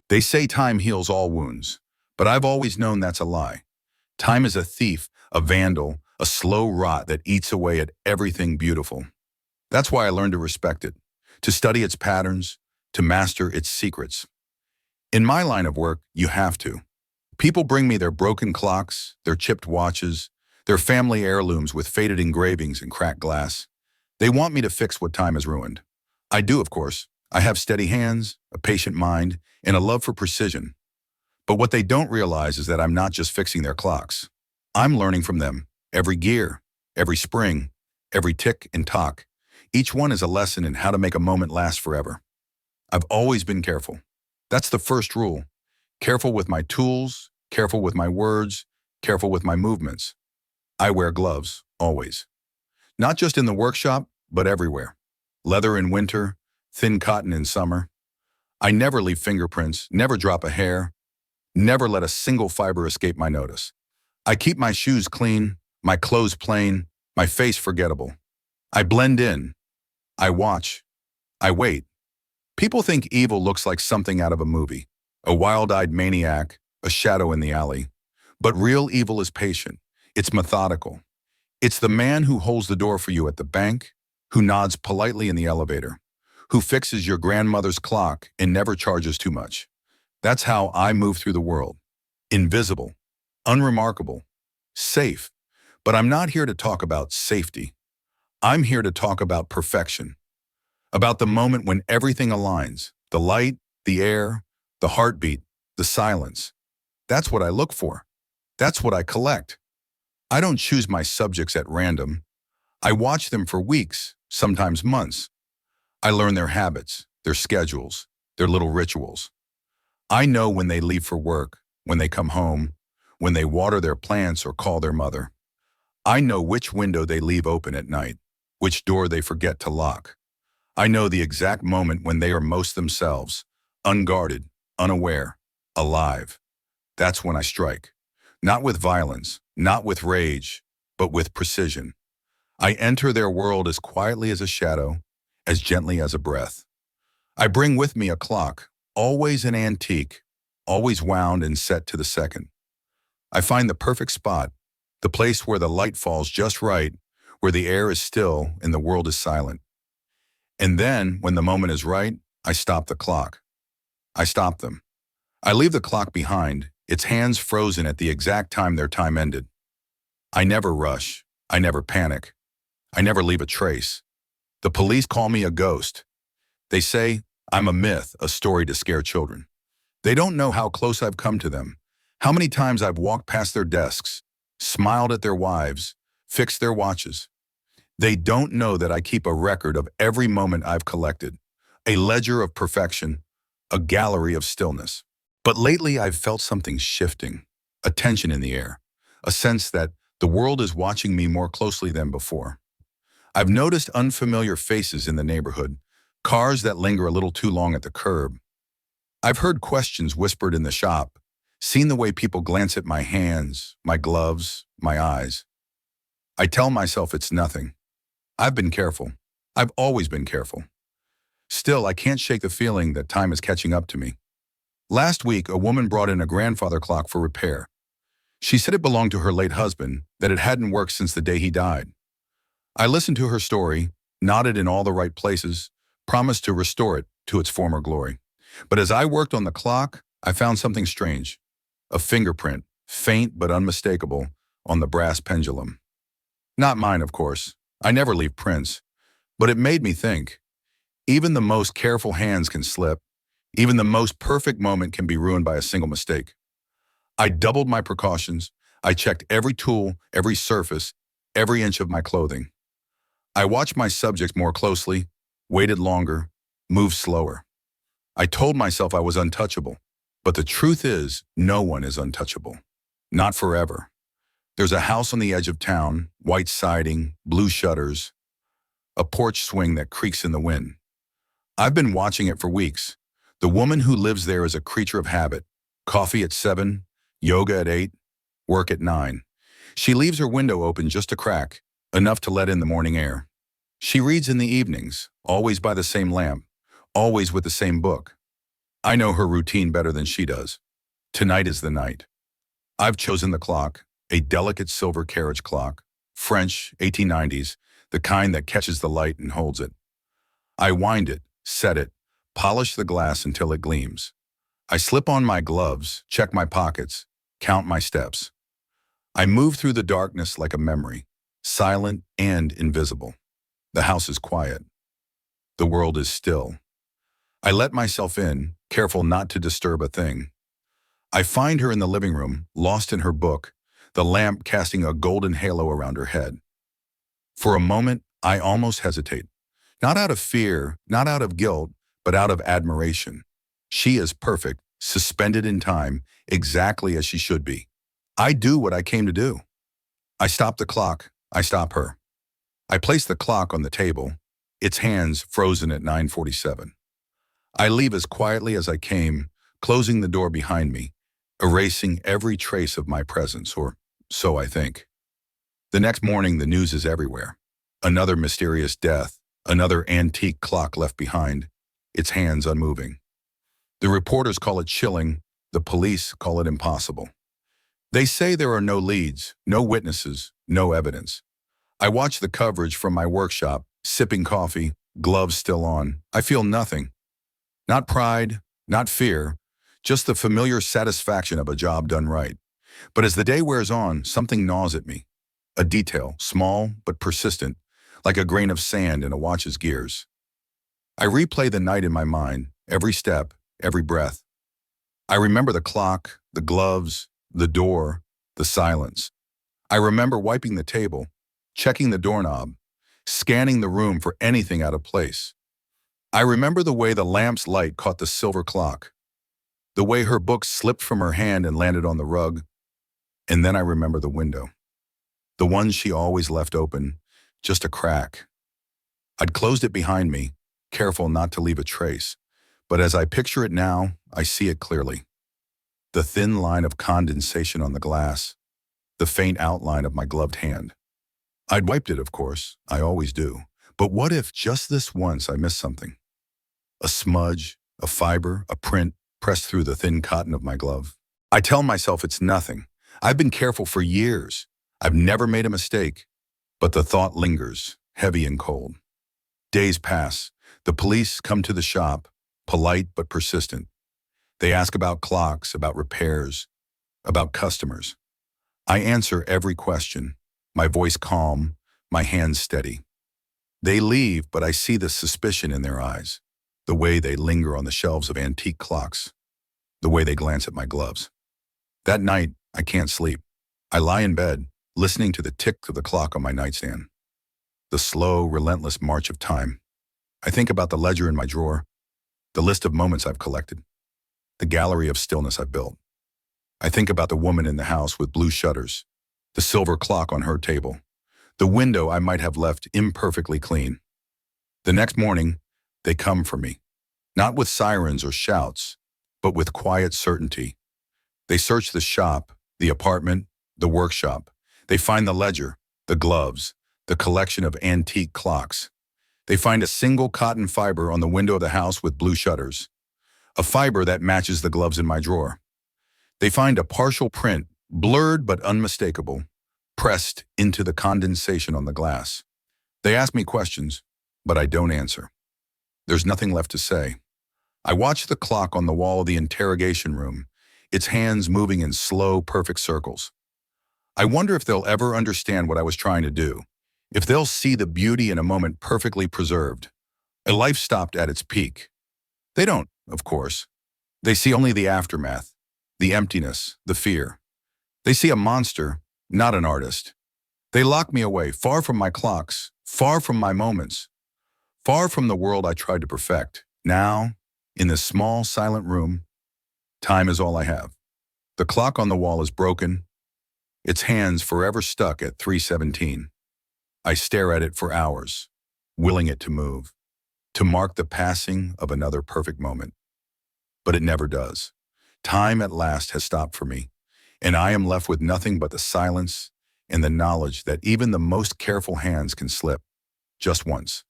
They say time heals all wounds, but I've always known that's a lie. Time is a thief, a vandal, a slow rot that eats away at everything beautiful. That's why I learned to respect it, to study its patterns, to master its secrets. In my line of work, you have to. People bring me their broken clocks, their chipped watches, their family heirlooms with faded engravings and cracked glass. They want me to fix what time has ruined. I do, of course. I have steady hands, a patient mind, and a love for precision. But what they don't realize is that I'm not just fixing their clocks. I'm learning from them. Every gear, every spring, every tick and tock. Each one is a lesson in how to make a moment last forever. I've always been careful. That's the first rule. Careful with my tools, careful with my words, careful with my movements. I wear gloves, always. Not just in the workshop, but everywhere. Leather in winter, thin cotton in summer. I never leave fingerprints, never drop a hair, never let a single fiber escape my notice. I keep my shoes clean, my clothes plain, my face forgettable. I blend in. I watch. I wait. People think evil looks like something out of a movie, a wild-eyed maniac, a shadow in the alley. But real evil is patient. It's methodical. It's the man who holds the door for you at the bank, who nods politely in the elevator, who fixes your grandmother's clock and never charges too much. That's how I move through the world. Invisible, unremarkable, safe. But I'm not here to talk about safety. I'm here to talk about perfection. About the moment when everything aligns, the light, the air, the heartbeat, the silence. That's what I look for. That's what I collect. I don't choose my subjects at random. I watch them for weeks, sometimes months. I learn their habits, their schedules, their little rituals. I know when they leave for work, when they come home, when they water their plants or call their mother. I know which window they leave open at night, which door they forget to lock. I know the exact moment when they are most themselves, unguarded, unaware, alive. That's when I strike. Not with violence, not with rage, but with precision. I enter their world as quietly as a shadow, as gently as a breath. I bring with me a clock, always an antique, always wound and set to the second. I find the perfect spot, the place where the light falls just right, where the air is still and the world is silent. And then, when the moment is right, I stop the clock. I stop them. I leave the clock behind, its hands frozen at the exact time their time ended. I never rush. I never panic. I never leave a trace. The police call me a ghost. They say I'm a myth, a story to scare children. They don't know how close I've come to them, how many times I've walked past their desks, smiled at their wives, fixed their watches. They don't know that I keep a record of every moment I've collected, a ledger of perfection, a gallery of stillness. But lately I've felt something shifting, a tension in the air, a sense that the world is watching me more closely than before. I've noticed unfamiliar faces in the neighborhood, cars that linger a little too long at the curb. I've heard questions whispered in the shop, seen the way people glance at my hands, my gloves, my eyes. I tell myself it's nothing. I've been careful. I've always been careful. Still, I can't shake the feeling that time is catching up to me. Last week, a woman brought in a grandfather clock for repair. She said it belonged to her late husband, that it hadn't worked since the day he died. I listened to her story, nodded in all the right places, promised to restore it to its former glory. But as I worked on the clock, I found something strange. A fingerprint, faint but unmistakable, on the brass pendulum. Not mine, of course. I never leave prints. But it made me think. Even the most careful hands can slip. Even the most perfect moment can be ruined by a single mistake. I doubled my precautions. I checked every tool, every surface, every inch of my clothing. I watched my subjects more closely, waited longer, moved slower. I told myself I was untouchable. But the truth is, no one is untouchable. Not forever. There's a house on the edge of town, white siding, blue shutters, a porch swing that creaks in the wind. I've been watching it for weeks. The woman who lives there is a creature of habit. Coffee at 7, yoga at 8, work at 9. She leaves her window open just a crack, enough to let in the morning air. She reads in the evenings, always by the same lamp, always with the same book. I know her routine better than she does. Tonight is the night. I've chosen the clock, a delicate silver carriage clock, French, 1890s, the kind that catches the light and holds it. I wind it, set it, polish the glass until it gleams. I slip on my gloves, check my pockets, count my steps. I move through the darkness like a memory, silent and invisible. The house is quiet. The world is still. I let myself in, careful not to disturb a thing. I find her in the living room, lost in her book, the lamp casting a golden halo around her head. For a moment, I almost hesitate. Not out of fear, not out of guilt, but out of admiration. She is perfect, suspended in time, exactly as she should be. I do what I came to do. I stop the clock. I stop her. I place the clock on the table, its hands frozen at 9:47. I leave as quietly as I came, closing the door behind me, erasing every trace of my presence, or so I think. The next morning, the news is everywhere. Another mysterious death, another antique clock left behind, its hands unmoving. The reporters call it chilling, the police call it impossible. They say there are no leads, no witnesses, no evidence. I watch the coverage from my workshop, sipping coffee, gloves still on. I feel nothing. Not pride, not fear, just the familiar satisfaction of a job done right. But as the day wears on, something gnaws at me. A detail, small but persistent, like a grain of sand in a watch's gears. I replay the night in my mind, every step, every breath. I remember the clock, the gloves, the door, the silence. I remember wiping the table, checking the doorknob, scanning the room for anything out of place. I remember the way the lamp's light caught the silver clock, the way her book slipped from her hand and landed on the rug. And then I remember the window, the one she always left open, just a crack. I'd closed it behind me, careful not to leave a trace. But as I picture it now, I see it clearly. The thin line of condensation on the glass, the faint outline of my gloved hand. I'd wiped it, of course, I always do. But what if just this once I missed something? A smudge, a fiber, a print pressed through the thin cotton of my glove. I tell myself it's nothing. I've been careful for years. I've never made a mistake. But the thought lingers, heavy and cold. Days pass. The police come to the shop, polite but persistent. They ask about clocks, about repairs, about customers. I answer every question, my voice calm, my hands steady. They leave, but I see the suspicion in their eyes, the way they linger on the shelves of antique clocks, the way they glance at my gloves. That night, I can't sleep. I lie in bed, listening to the tick of the clock on my nightstand, the slow, relentless march of time. I think about the ledger in my drawer, the list of moments I've collected, the gallery of stillness I've built. I think about the woman in the house with blue shutters, the silver clock on her table, the window I might have left imperfectly clean. The next morning, they come for me, not with sirens or shouts, but with quiet certainty. They search the shop, the apartment, the workshop. They find the ledger, the gloves, the collection of antique clocks. They find a single cotton fiber on the window of the house with blue shutters, a fiber that matches the gloves in my drawer. They find a partial print, blurred but unmistakable, pressed into the condensation on the glass. They ask me questions, but I don't answer. There's nothing left to say. I watch the clock on the wall of the interrogation room, its hands moving in slow, perfect circles. I wonder if they'll ever understand what I was trying to do, if they'll see the beauty in a moment perfectly preserved, a life stopped at its peak. They don't, of course. They see only the aftermath, the emptiness, the fear. They see a monster, not an artist. They lock me away, far from my clocks, far from my moments, far from the world I tried to perfect. Now, in this small, silent room, time is all I have. The clock on the wall is broken, its hands forever stuck at 3:17. I stare at it for hours, willing it to move, to mark the passing of another perfect moment. But it never does. Time at last has stopped for me, and I am left with nothing but the silence and the knowledge that even the most careful hands can slip, just once.